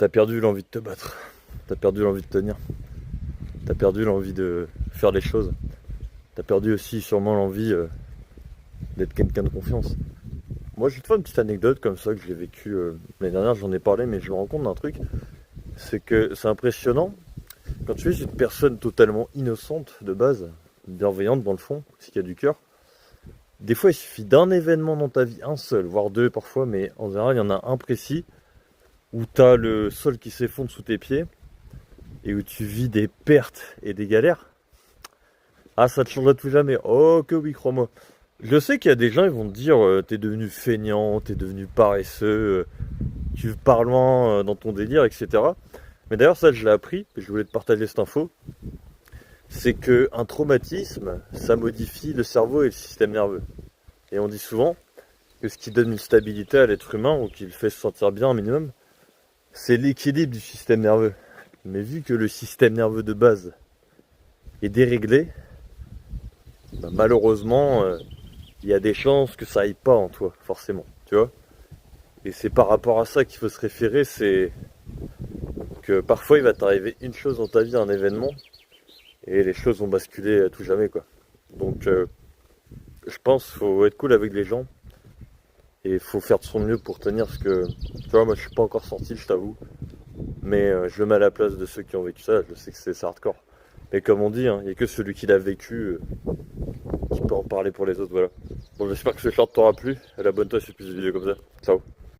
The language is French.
T'as perdu l'envie de te battre. T'as perdu l'envie de tenir. T'as perdu l'envie de faire les choses. T'as perdu aussi sûrement l'envie d'être quelqu'un de confiance. Moi, je vais te faire une petite anecdote comme ça que j'ai vécu l'année dernière, j'en ai parlé, mais je me rends compte d'un truc. C'est que c'est impressionnant. Quand tu es une personne totalement innocente de base, bienveillante dans le fond, s'il y a du cœur, des fois il suffit d'un événement dans ta vie, un seul, voire deux parfois, mais en général il y en a un précis, où tu as le sol qui s'effondre sous tes pieds, et où tu vis des pertes et des galères. Ah, ça te changera tout jamais. Oh que oui, crois-moi. Je sais qu'il y a des gens, ils vont te dire, t'es devenu feignant, t'es devenu paresseux, tu pars loin dans ton délire, etc. Mais d'ailleurs, ça, je l'ai appris, et je voulais te partager cette info. C'est qu'un traumatisme, ça modifie le cerveau et le système nerveux. Et on dit souvent que ce qui donne une stabilité à l'être humain, ou qui le fait se sentir bien un minimum, c'est l'équilibre du système nerveux. Mais vu que le système nerveux de base est déréglé, bah malheureusement, il y a des chances que ça aille pas en toi, forcément, tu vois. Et c'est par rapport à ça qu'il faut se référer, c'est que parfois il va t'arriver une chose dans ta vie, un événement, et les choses vont basculer à tout jamais, quoi. Donc je pense qu'il faut être cool avec les gens, et il faut faire de son mieux pour tenir, parce que, tu vois, moi je suis pas encore sorti, je t'avoue, mais je me mets à la place de ceux qui ont vécu ça, je sais que c'est hardcore. Mais comme on dit, il n'y a que celui qui l'a vécu qui peut en parler pour les autres, voilà. Bon, j'espère que ce short t'aura plu, et abonne-toi si plus de vidéos comme ça. Ciao.